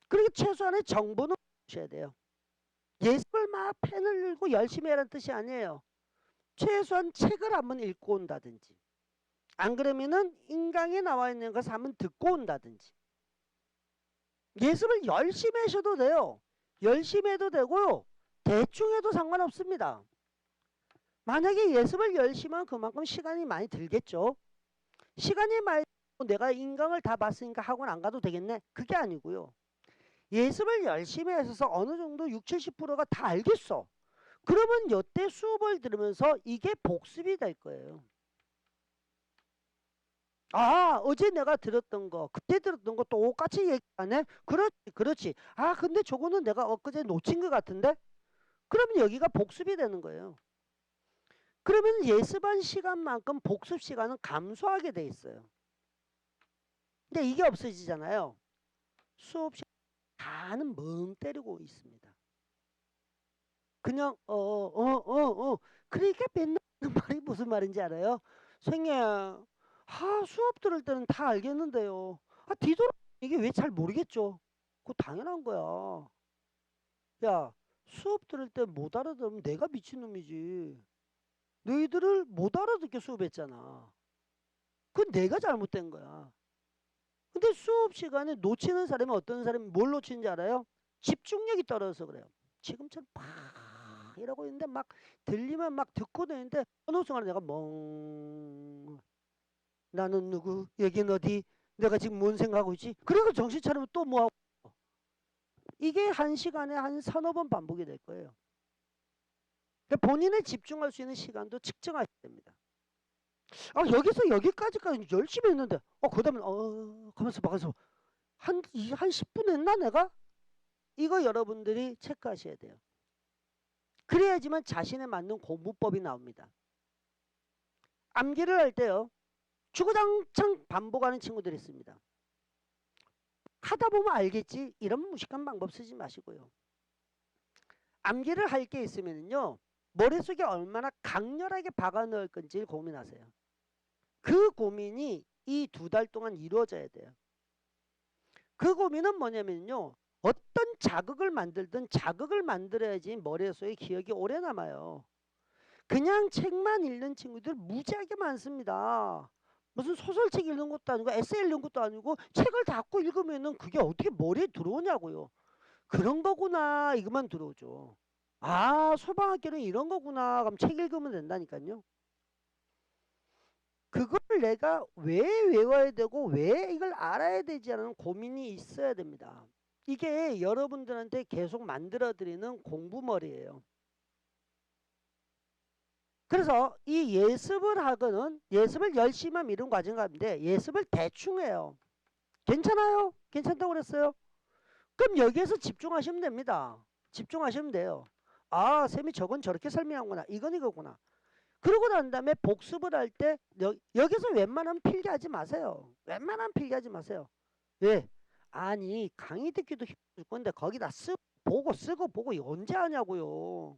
A: 그리고 최소한의 정보는 주셔야 돼요. 예습을 막 펜을 들고 열심히 해라는 뜻이 아니에요. 최소한 책을 한번 읽고 온다든지, 안 그러면은 인강에 나와 있는 것을 한번 듣고 온다든지. 예습을 열심히 하셔도 돼요. 열심히 해도 되고요. 대충 해도 상관없습니다. 만약에 예습을 열심히 하면 그만큼 시간이 많이 들겠죠. 시간이 많이 들고 내가 인강을 다 봤으니까 학원 안 가도 되겠네. 그게 아니고요. 예습을 열심히 해서 어느 정도 60, 70%가 다 알겠어. 그러면 이때 수업을 들으면서 이게 복습이 될 거예요. 아, 어제 내가 들었던 거, 그때 들었던 거 똑같이 얘기하네? 그렇지. 아, 근데 저거는 내가 엊그제 놓친 것 같은데? 그러면 여기가 복습이 되는 거예요. 그러면 예습한 시간만큼 복습 시간은 감소하게 돼 있어요. 근데 이게 없어지잖아요. 수업 시간 다는 멍 때리고 있습니다. 그냥 그러니까 맨날 하는 말이 무슨 말인지 알아요? 선생님, 수업 들을 때는 다 알겠는데요. 뒤돌아 이게 왜 잘 모르겠죠? 그거 당연한 거야. 야, 수업 들을 때 못 알아들으면 내가 미친놈이지. 너희들을 못 알아듣게 수업했잖아. 그건 내가 잘못된 거야. 근데 수업 시간에 놓치는 사람이 어떤 사람이 뭘 놓치는지 알아요? 집중력이 떨어져서 그래요. 지금처럼 팍 이러고 있는데 막 들리면 막 듣고 있는데 어느 순간에 내가 나는 누구? 여긴 어디? 내가 지금 뭔 생각하고 있지? 그리고 정신 차리면 또 뭐 하고? 이게 한 시간에 한 서너 번 반복이 될 거예요. 그러니까 본인의 집중할 수 있는 시간도 측정하셔야 됩니다. 여기서 여기까지까지 열심히 했는데 그 다음에 가면서 막아서 한 10분 했나 내가? 이거 여러분들이 체크하셔야 돼요. 그래야지만 자신에 맞는 공부법이 나옵니다. 암기를 할 때요. 주구장창 반복하는 친구들이 있습니다. 하다 보면 알겠지. 이런 무식한 방법 쓰지 마시고요. 암기를 할 게 있으면요. 머릿속에 얼마나 강렬하게 박아 넣을 건지 고민하세요. 그 고민이 이 2달 동안 이루어져야 돼요. 그 고민은 뭐냐면요. 어떤 자극을 만들든 자극을 만들어야지 머릿속에 기억이 오래 남아요. 그냥 책만 읽는 친구들 무지하게 많습니다. 무슨 소설책 읽는 것도 아니고 에세이 읽는 것도 아니고 책을 닫고 읽으면은 그게 어떻게 머리에 들어오냐고요. 그런 거구나 이것만 들어오죠. 소방학교는 이런 거구나 그럼 책 읽으면 된다니까요. 그걸 내가 왜 외워야 되고 왜 이걸 알아야 되지 않은 고민이 있어야 됩니다. 이게 여러분들한테 계속 만들어드리는 공부머리예요. 그래서 이 예습을 열심히 하면 이런 과정 가운데 예습을 대충 해요. 괜찮아요? 괜찮다고 그랬어요? 그럼 여기에서 집중하시면 됩니다. 집중하시면 돼요. 쌤이 저건 저렇게 설명하구나. 이건 이거구나. 그러고 난 다음에 복습을 할 때 여기서 웬만하면 필기하지 마세요. 웬만하면 필기하지 마세요. 왜? 아니 강의 듣기도 힘들 건데 거기다 쓰고 보고 언제 하냐고요.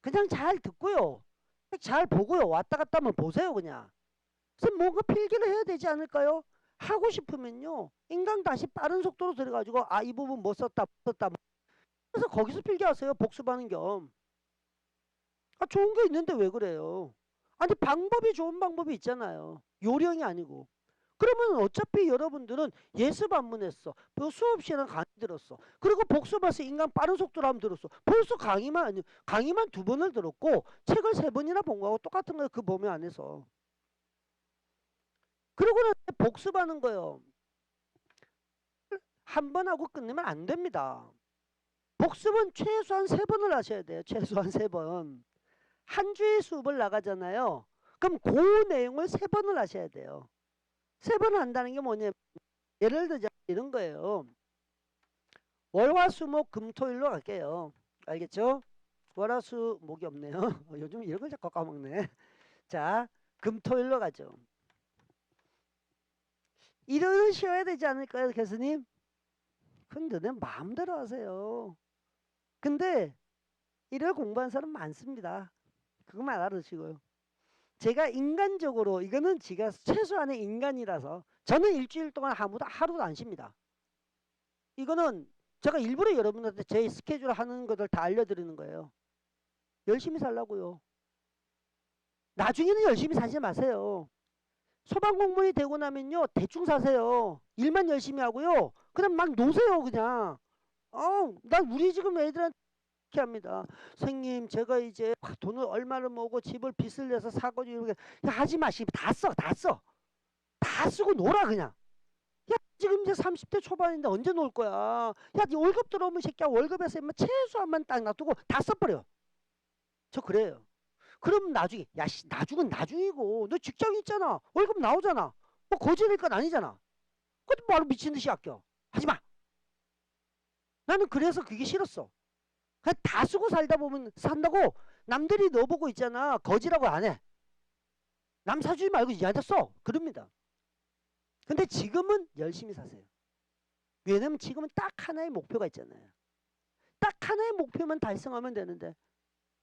A: 그냥 잘 듣고요. 잘 보고요. 왔다 갔다 한번 보세요 그냥. 그래서 뭔가 필기를 해야 되지 않을까요? 하고 싶으면요. 인강 다시 빠른 속도로 들어가지고 이 부분 못 썼다. 그래서 거기서 필기하세요. 복습하는 겸. 좋은 게 있는데 왜 그래요? 아니 방법이 좋은 방법이 있잖아요. 요령이 아니고. 그러면 어차피 여러분들은 예습 안문 했어. 수업 시간에 강의 들었어. 그리고 복습해서 인강 빠른 속도로 하면 들었어. 벌써 강의만 2번을 들었고 책을 3번이나 본 거하고 똑같은 거예요. 그 범위 안에서. 그러고는 복습하는 거예요. 한 번 하고 끝내면 안 됩니다. 복습은 최소한 3번을 하셔야 돼요. 최소한 3번. 한 주에 수업을 나가잖아요. 그럼 그 내용을 3번을 하셔야 돼요. 3번을 한다는 게 뭐냐면 예를 들자 이런 거예요. 월화수목금토일로 갈게요. 알겠죠? 월화수목이 없네요. 요즘 이런 걸 자꾸 까먹네. 자, 금토일로 가죠. 일요일은 쉬어야 되지 않을까요, 교수님? 근데 내 마음대로 하세요. 근데 일요일 공부하는 사람 많습니다. 그것만 알아두시고요. 제가 인간적으로 이거는 제가 최소한의 인간이라서 저는 일주일 동안 하루도 안 쉽니다. 이거는 제가 일부러 여러분한테 제 스케줄 하는 것들 다 알려드리는 거예요. 열심히 살라고요. 나중에는 열심히 사지 마세요. 소방공무원이 되고 나면요 대충 사세요. 일만 열심히 하고요. 그냥 막 노세요 그냥. 난 우리 지금 애들한테 이렇게 합니다. 선생님 제가 이제 돈을 얼마를 모으고 집을 빚을 내서 사거지 이렇게 하지 마시고 다 써. 다 쓰고 놀아 그냥. 야 지금 이제 30대 초반인데 언제 놀 거야. 야 네 월급 들어오면 새끼야 월급에서 최소한만 딱 놔두고 다 써버려. 저 그래요. 그럼 나중에 나중은 나중이고 너 직장 있잖아. 월급 나오잖아. 뭐 거지될 건 아니잖아. 그것도 바로 미친 듯이 아껴. 하지 마. 나는 그래서 그게 싫었어. 그냥 다 쓰고 살다 보면 산다고 남들이 너 보고 있잖아. 거지라고 안 해. 남 사주지 말고 얘한테 써. 그럽니다. 근데 지금은 열심히 사세요. 왜냐면 지금은 딱 하나의 목표가 있잖아요. 딱 하나의 목표만 달성하면 되는데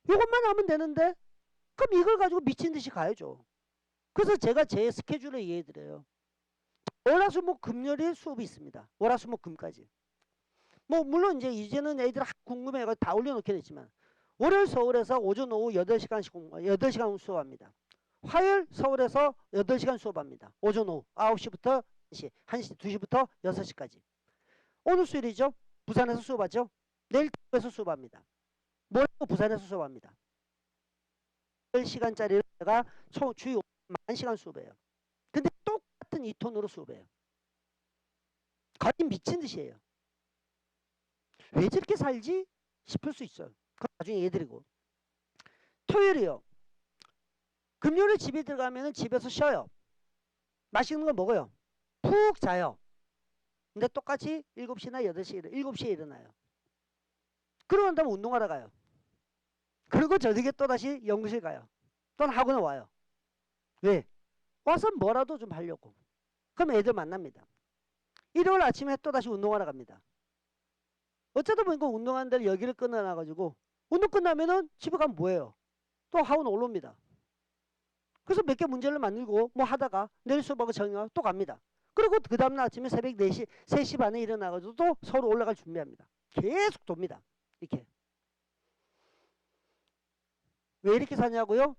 A: 이것만 하면 되는데 그럼 이걸 가지고 미친 듯이 가야죠. 그래서 제가 제 스케줄을 이해해드려요. 월화수목 금요일 수업이 있습니다. 월화수목 금까지. 뭐 물론 이제는 애들 궁금해가 다 올려놓게 됐지만 월요일 서울에서 오전 오후 8시간 수업합니다. 화요일 서울에서 8시간 수업합니다. 오전 오후 9시부터 1시, 1시, 2시부터 6시까지. 오늘 수요일이죠. 부산에서 수업하죠. 내일 에서 수업합니다. 모레 부산에서 수업합니다. 10시간짜리를 제가 주요 10,000시간 수업해요. 근데 똑같은 이 톤으로 수업해요. 거의 미친 듯이에요. 왜 저렇게 살지? 싶을 수 있어요. 그럼 나중에 얘기드리고. 토요일이요. 금요일에 집에 들어가면 집에서 쉬어요. 맛있는 거 먹어요. 푹 자요. 근데 똑같이 7시나 7시에 일어나요. 그러고 난 다음에 운동하러 가요. 그리고 저녁에 또다시 연구실 가요. 또는 학원에 와요. 왜? 와서 뭐라도 좀 하려고. 그럼 애들 만납니다. 일요일 아침에 또다시 운동하러 갑니다. 어쩌다 보니까 운동하는 데를 여기를 끊어놔가지고 운동 끝나면은 집에 가면 뭐예요? 또 학원 올라옵니다. 그래서 몇 개 문제를 만들고 뭐 하다가 내일 수업하고 정리하고 또 갑니다. 그리고 그 다음날 아침에 새벽 4시, 3시 반에 일어나가지고 또 서울 올라갈 준비합니다. 계속 돕니다. 이렇게. 왜 이렇게 사냐고요?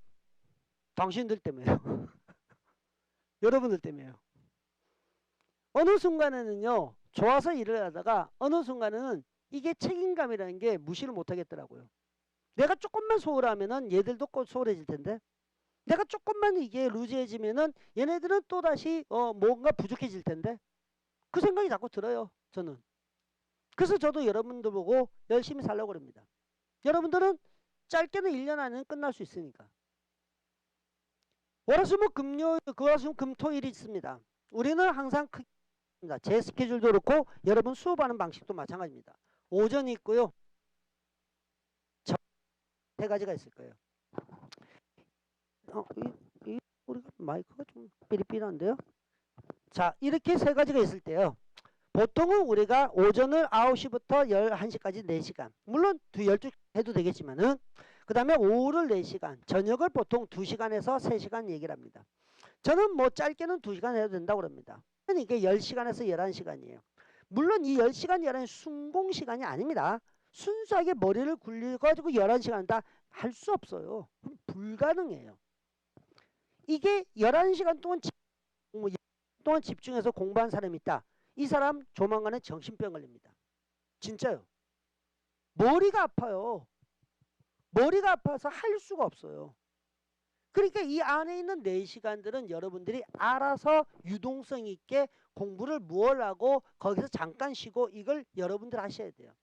A: 당신들 때문에요. 여러분들 때문에요. 어느 순간에는요. 좋아서 일을 하다가 어느 순간에는 이게 책임감이라는 게 무시를 못하겠더라고요. 내가 조금만 소홀하면은 얘들도 꼭 소홀해질 텐데 내가 조금만 이게 루즈해지면은 얘네들은 또다시 뭔가 부족해질 텐데 그 생각이 자꾸 들어요. 저는. 그래서 저도 여러분들 보고 열심히 살려고 합니다. 여러분들은 짧게는 1년 안에는 끝날 수 있으니까. 월화수목 금토일이 있습니다. 우리는 항상 제 스케줄도 그렇고 여러분 수업하는 방식도 마찬가지입니다. 오전이 있고요. 세 가지가 있을 거예요. 우리가 마이크가 좀 삐리삐리한데요. 자, 이렇게 세 가지가 있을 때요. 보통은 우리가 오전을 9시부터 11시까지 4시간. 물론 12시 해도 되겠지만은 그 다음에 오후를 4시간, 저녁을 보통 2시간에서 3시간 얘기를 합니다. 저는 뭐 짧게는 2시간 해도 된다고 합니다. 이게 10시간에서 11시간이에요. 물론 이 10시간, 11시간 순공시간이 아닙니다. 순수하게 머리를 굴려가지고 11시간 다 할 수 없어요. 불가능해요. 이게 11시간 동안 집중해서 공부한 사람이 있다. 이 사람 조만간에 정신병 걸립니다. 진짜요. 머리가 아파요. 머리가 아파서 할 수가 없어요. 그러니까 이 안에 있는 4시간들은 여러분들이 알아서 유동성 있게 공부를 뭘 하고 거기서 잠깐 쉬고 이걸 여러분들 하셔야 돼요.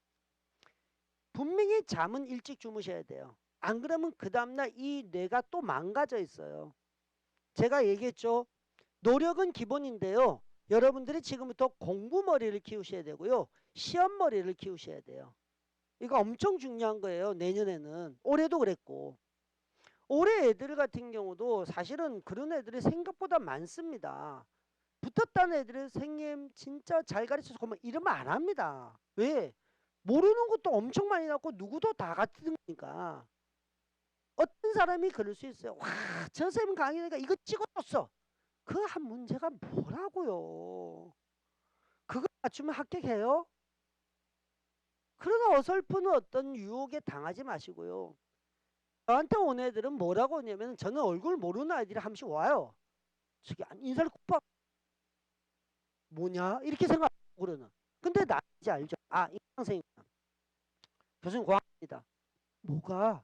A: 분명히 잠은 일찍 주무셔야 돼요. 안 그러면 그 다음날 이 뇌가 또 망가져 있어요. 제가 얘기했죠. 노력은 기본인데요. 여러분들이 지금부터 공부머리를 키우셔야 되고요. 시험머리를 키우셔야 돼요. 이거 엄청 중요한 거예요. 내년에는. 올해도 그랬고. 올해 애들 같은 경우도 사실은 그런 애들이 생각보다 많습니다. 붙었다는 애들이 선생님 진짜 잘 가르쳐서 고마워 이러면 안 합니다. 왜? 모르는 것도 엄청 많이 나고 누구도 다 같은 거니까. 어떤 사람이 그럴 수 있어요. 와, 저 쌤 강의니까 이거 찍어줬어. 그 한 문제가 뭐라고요? 그거 맞추면 합격해요? 그런 어설픈 어떤 유혹에 당하지 마시고요. 저한테 온 애들은 뭐라고 하냐면 저는 얼굴 모르는 아이들이 한 번씩 와요. 저기 인사를 굽박 뭐냐 이렇게 생각하고 그러는. 근데 나 이제 알죠. 아, 이 선생님 교수님 고맙습니다. 뭐가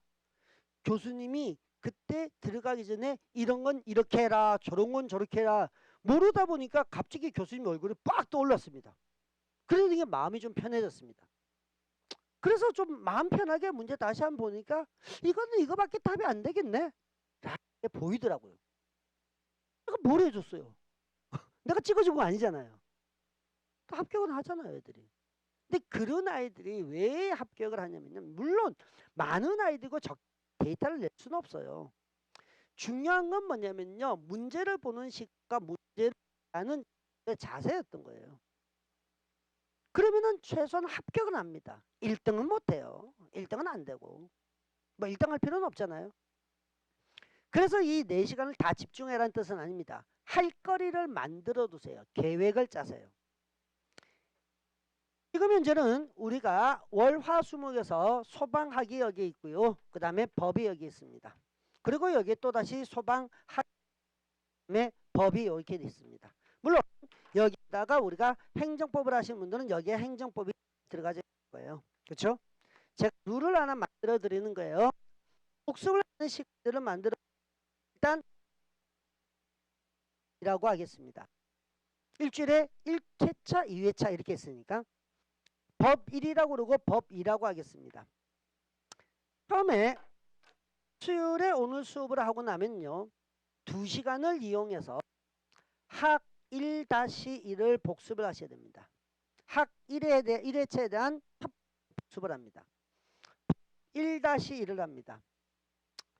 A: 교수님이 그때 들어가기 전에 이런 건 이렇게 해라 저런 건 저렇게 해라 모르다 보니까 갑자기 교수님 얼굴이 빡 떠올랐습니다. 그러니까 마음이 좀 편해졌습니다. 그래서 좀 마음 편하게 문제 다시 한번 보니까 이거는 이거밖에 답이 안 되겠네 라게 보이더라고요. 내가 뭘 해줬어요? 내가 찍어준 거 아니잖아요. 또 합격은 하잖아요 애들이. 근데 그런 아이들이 왜 합격을 하냐면요. 물론 많은 아이들과 데이터를 낼 수는 없어요. 중요한 건 뭐냐면요. 문제를 보는 식과 문제를 하는 자세였던 거예요. 그러면은 최소한 합격은 합니다. 1등은 못해요. 1등은 안 되고. 뭐 1등 할 필요는 없잖아요. 그래서 이 4시간을 다 집중해라는 뜻은 아닙니다. 할 거리를 만들어 두세요. 계획을 짜세요. 지금 현재는 우리가 월화수목에서 소방학이 여기 있고요. 그 다음에 법이 여기 있습니다. 그리고 여기 또다시 소방학 다음에 법이 이렇게 있습니다. 물론 여기다가 우리가 행정법을 하시는 분들은 여기에 행정법이 들어가져 있는 거예요. 그렇죠? 제가 룰을 하나 만들어 드리는 거예요. 복습을 하는 식들을 만들어 일단 이라고 하겠습니다. 일주일에 1회차, 2회차 이렇게 했으니까 법 1이라고 그러고 법 2라고 하겠습니다. 처음에 수요일에 오늘 수업을 하고 나면요. 2시간을 이용해서 학 1-1을 복습을 하셔야 됩니다. 학 1회차에 대한 복습을 합니다. 1-1을 합니다.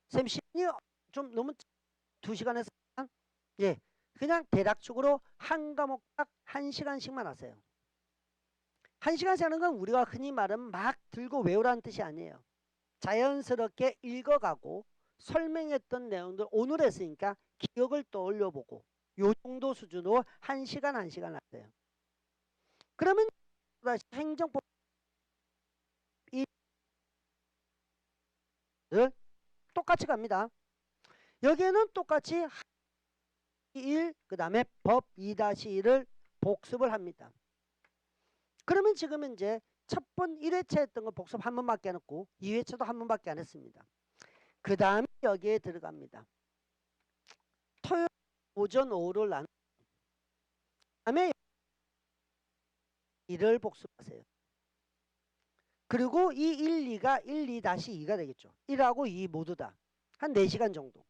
A: 쌤 시간이 좀 너무 2시간에서 예, 그냥 대략적으로 한 과목당 1시간씩만 하세요. 1시간씩 하는 건 우리가 흔히 말하면 막 들고 외우라는 뜻이 아니에요. 자연스럽게 읽어가고 설명했던 내용들 오늘 했으니까 기억을 떠올려보고 요 정도 수준으로 1시간 하세요. 그러면 다시 행정법 을 똑같이 갑니다. 여기에는 똑같이 1, 그 다음에 법 2-1을 복습을 합니다. 그러면 지금 이제 첫 번 1회차 했던 거 복습 한 번밖에 안 했고 2회차도 한 번밖에 안 했습니다. 그 다음에 여기에 들어갑니다. 토요일 오전 오후를 나누 다음에 1을 복습하세요. 그리고 이 1, 2가 1, 2-2가 되겠죠. 1하고 2 모두 다. 한 4시간 정도.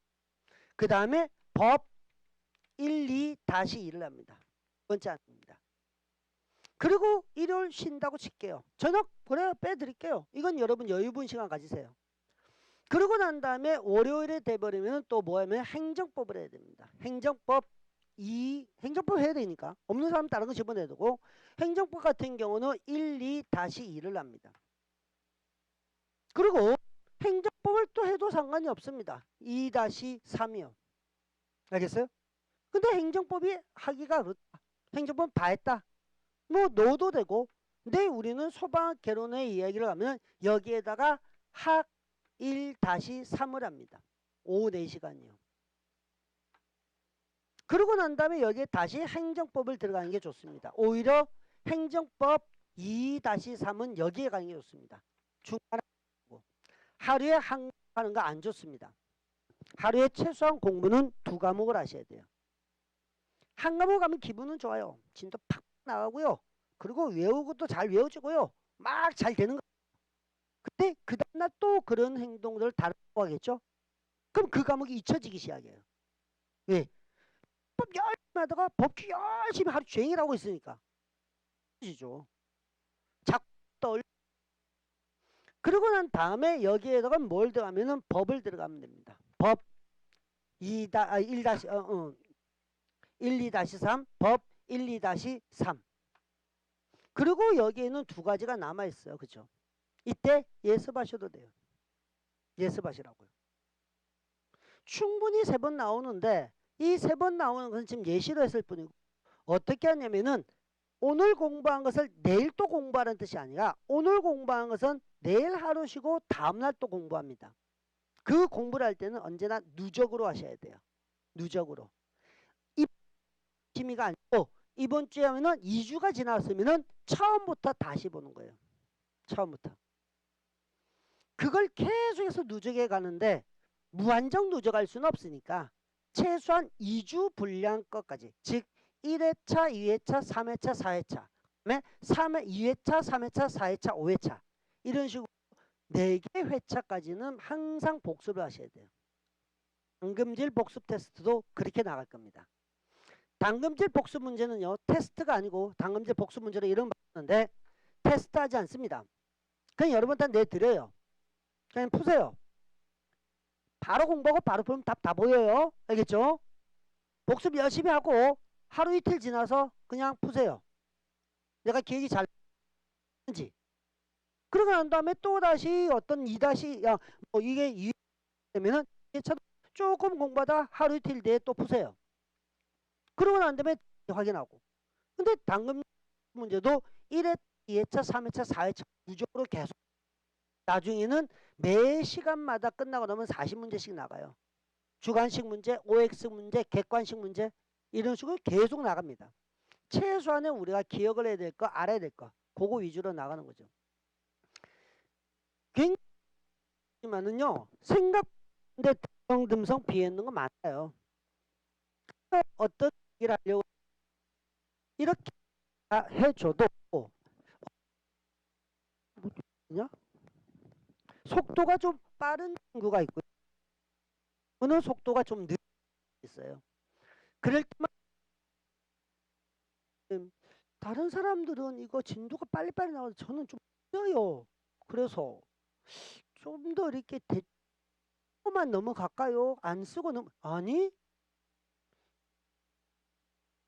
A: 그 다음에 법 1, 2-2를 합니다. 번째 아닙니다. 그리고 일요일 쉰다고 칠게요. 저녁 그래요 빼드릴게요. 이건 여러분 여유분 시간 가지세요. 그러고 난 다음에 월요일에 돼버리면 또 뭐하면 행정법을 해야 됩니다. 행정법 해야 되니까 없는 사람 다른 거 집어내야 되고 행정법 같은 경우는 1, 2-2를 합니다. 그리고 행정법을 또 해도 상관이 없습니다. 2-3이요. 알겠어요? 근데 행정법이 하기가 그렇다. 행정법 다 했다. 뭐 넣어도 되고 근데 우리는 소방학 개론의 이야기를 하면 여기에다가 학 1-3을 합니다. 오후 4시간이요. 그러고 난 다음에 여기에 다시 행정법을 들어가는 게 좋습니다. 오히려 행정법 2-3은 여기에 가는 게 좋습니다. 중간에 하루에 한 하는 거 안 좋습니다. 하루에 최소한 공부는 2과목을 하셔야 돼요. 한 과목 하면 기분은 좋아요. 진도 팍 나가고요. 그리고 외우고도 잘 외워지고요. 막 잘 되는 거. 근데 그 다음날 또 그런 행동들을 다르고 하겠죠. 그럼 그 과목이 잊혀지기 시작해요. 왜? 법 열심히 하다가 법규 열심히 하루 종일 하고 있으니까. 지죠. 자꾸 떠올. 그러고 난 다음에 여기에다가 뭘 들어가면은 법을 들어가면 됩니다. 법 1, 2-3, 법 1, 2-3. 그리고 여기에는 두 가지가 남아 있어요. 그죠? 이때 예습하셔도 돼요. 예습하시라고요. 충분히 3번 나오는데 이 3번 나오는 것은 지금 예시로 했을 뿐이고 어떻게 하냐면은 오늘 공부한 것을 내일 또 공부하는 뜻이 아니라 오늘 공부한 것은 내일 하루 쉬고 다음날 또 공부합니다. 그 공부를 할 때는 언제나 누적으로 하셔야 돼요. 누적으로. 심의가 아니고 이번 주에 하면은 2주가 지났으면은 처음부터 다시 보는 거예요. 처음부터. 그걸 계속해서 누적해 가는데 무한정 누적할 수는 없으니까 최소한 2주 분량 것까지 즉 1회차, 2회차, 3회차, 4회차 그다음에 2회차, 3회차, 4회차, 5회차 이런 식으로 4개 회차까지는 항상 복습을 하셔야 돼요. 당금질 복습 테스트도 그렇게 나갈 겁니다. 당금질 복습 문제는요. 테스트가 아니고 당금질 복습 문제로 이름 바꾸는데 테스트하지 않습니다. 그냥 여러분한테 내드려요. 그냥 푸세요. 바로 공부하고 바로 풀면 답 다 보여요. 알겠죠? 복습 열심히 하고 하루 이틀 지나서 그냥 푸세요. 내가 기억이 잘 나는지. 그러고 난 다음에 또 다시 어떤 2다시 뭐 이게 2 되면은 조금 공부하다 하루 이틀 뒤에 또 푸세요. 그러고 난 다음에 확인하고. 근데 당금 문제도 1회, 2회차, 3회차, 4회차 무조건 계속 나중에는 매 시간마다 끝나고 나면 40문제씩 나가요. 주관식 문제, OX 문제, 객관식 문제 이런 식으로 계속 나갑니다. 최소한의 우리가 기억을 해야 될 거, 알아야 될 거 그거 위주로 나가는 거죠. 굉장히만은요 생각인데 듬성 비했는 거 많아요. 어떤 얘기를 하려고 이렇게 해줘도 뭐냐? 속도가 좀 빠른 친구가 있고요. 어느 속도가 좀 느린 있어요. 그럴 때만 다른 사람들은 이거 진도가 빨리빨리 나와서 저는 좀 늦어요. 그래서 좀 더 이렇게 대만 넘어갈까요? 안 쓰고 아니?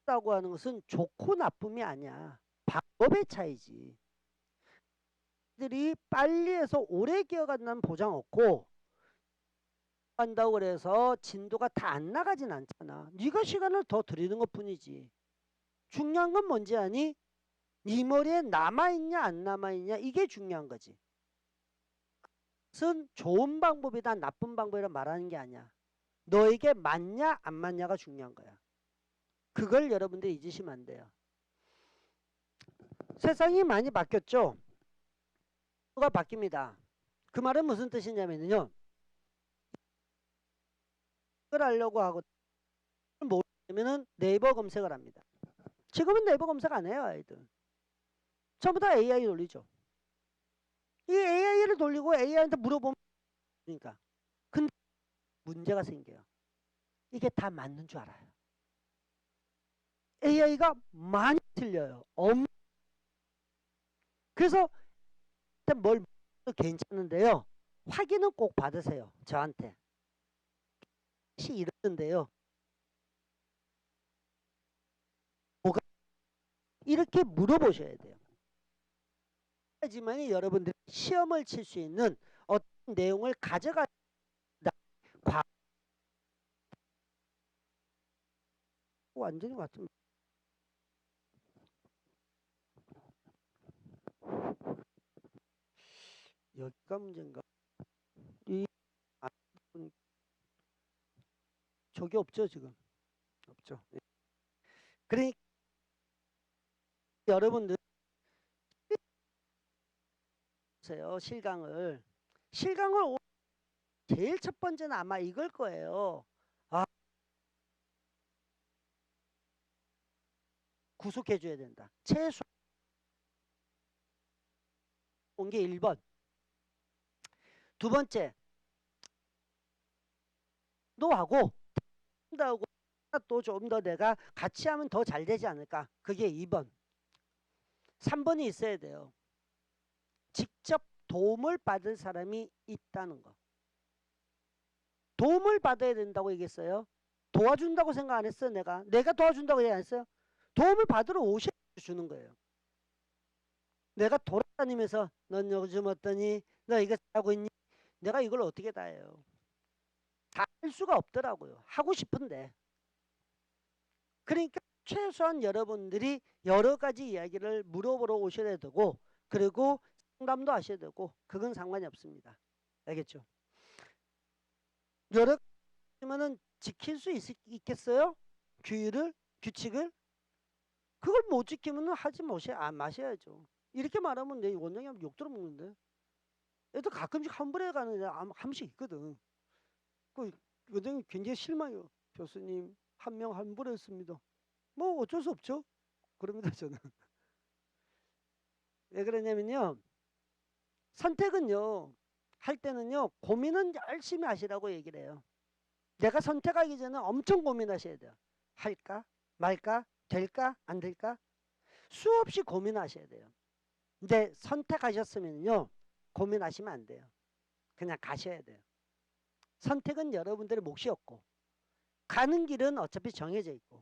A: 라고 하는 것은 좋고 나쁨이 아니야. 방법의 차이지. 들이 빨리 해서 오래 기어간다는 보장 없고 한다고 그래서 진도가 다 안 나가진 않잖아. 네가 시간을 더 들이는 것 뿐이지. 중요한 건 뭔지 아니? 네 머리에 남아있냐 안 남아있냐 이게 중요한 거지. 그것은 좋은 방법이다 나쁜 방법이라 말하는 게 아니야. 너에게 맞냐 안 맞냐가 중요한 거야. 그걸 여러분들이 잊으시면 안 돼요. 세상이 많이 바뀌었죠. 가 바뀝니다. 그 말은 무슨 뜻이냐면요. 그걸 하려고 하고 모르면은 네이버 검색을 합니다. 지금은 네이버 검색 안 해요 아이들. 전부 다 AI 돌리죠. 이 AI를 돌리고 AI한테 물어보면 그러니까 근데 문제가 생겨요. 이게 다 맞는 줄 알아요. AI가 많이 틀려요. 그래서 뭘 괜찮은데요. 확인은 꼭 받으세요. 저한테. 이러는데요. 뭐가 이렇게 물어보셔야 돼요. 하지만 여러분들이 시험을 칠 수 있는 어떤 내용을 가져가 완전히 같은 여기가 문제인가? 이 저게 없죠 지금 없죠. 그러니까 여러분들 보세요 실강을 제일 첫 번째는 아마 이걸 거예요. 아 구속해줘야 된다. 최소 온 게 1번. 두 번째 노하고 한다고 또 좀 더 내가 같이 하면 더 잘 되지 않을까? 그게 2번. 3번이 있어야 돼요. 직접 도움을 받을 사람이 있다는 거. 도움을 받아야 된다고 얘기했어요. 도와준다고 생각 안 했어요, 내가. 내가 도와준다고 얘기 안 했어요. 도움을 받으러 오셔 주는 거예요. 내가 돌아다니면서 넌 요즘 어떠니? 너 이거 하고 있니? 내가 이걸 어떻게 다 해요? 다 할 수가 없더라고요. 하고 싶은데. 그러니까 최소한 여러분들이 여러 가지 이야기를 물어보러 오셔야 되고 그리고 상담도 하셔야 되고 그건 상관이 없습니다. 알겠죠? 여러 가지면은 지킬 수 있겠어요? 규칙을? 그걸 못 지키면 하지 마셔야죠. 이렇게 말하면 내 원장님 욕 들어먹는데. 애들 가끔씩 환불해 가는 애 한 번씩 있거든. 그 원장님 굉장히 실망해요. 교수님 한 명 환불했습니다. 뭐 어쩔 수 없죠. 그럽니다 저는. 왜 그러냐면요. 선택은요. 할 때는요. 고민은 열심히 하시라고 얘기를 해요. 내가 선택하기 전에 엄청 고민하셔야 돼요. 할까? 말까? 될까? 안 될까? 수없이 고민하셔야 돼요. 근데 선택하셨으면요. 고민하시면 안 돼요. 그냥 가셔야 돼요. 선택은 여러분들의 몫이 없고 가는 길은 어차피 정해져 있고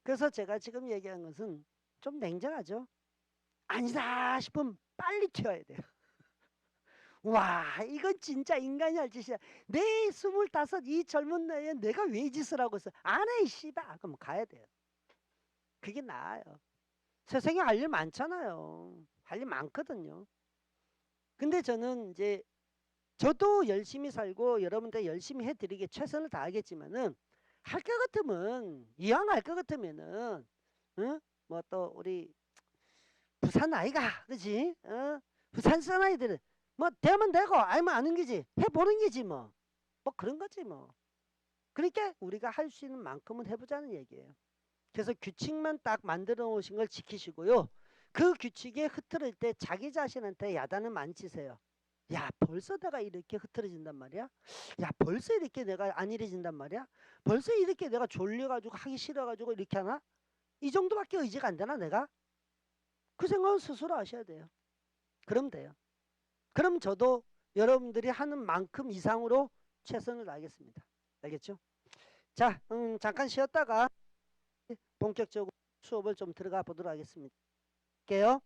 A: 그래서 제가 지금 얘기한 것은 좀 냉정하죠. 아니다 싶으면 빨리 튀어야 돼요. 와 이건 진짜 인간이 할 짓이야. 내 25 이 젊은 나이에 내가 왜 이 짓을 하고 있어. 안 해 씨발. 그럼 가야 돼요. 그게 나아요. 세상에 할 일 많잖아요. 할 일 많거든요. 근데 저는 이제 저도 열심히 살고 여러분들 열심히 해드리게 최선을 다하겠지만은 할 것 같으면 이왕 할 것 같으면은 응? 뭐 또 우리 부산 아이가 그지? 부산 사나이들은 뭐 되면 되고 알면 아는 거지 해보는 거지 뭐 그런 거지 뭐. 그러니까 우리가 할 수 있는 만큼은 해보자는 얘기예요. 그래서 규칙만 딱 만들어 놓으신 걸 지키시고요. 그 규칙에 흐트릴 때 자기 자신한테 야단을 많이 치세요. 야 벌써 내가 이렇게 흐트러진단 말이야? 야 벌써 이렇게 내가 안일해진단 말이야? 벌써 이렇게 내가 졸려가지고 하기 싫어가지고 이렇게 하나? 이 정도밖에 의지가 안 되나 내가? 그 생각은 스스로 하셔야 돼요. 그럼 돼요. 그럼 저도 여러분들이 하는 만큼 이상으로 최선을 다하겠습니다. 알겠죠? 자, 잠깐 쉬었다가 본격적으로 수업을 좀 들어가 보도록 하겠습니다. 할게요.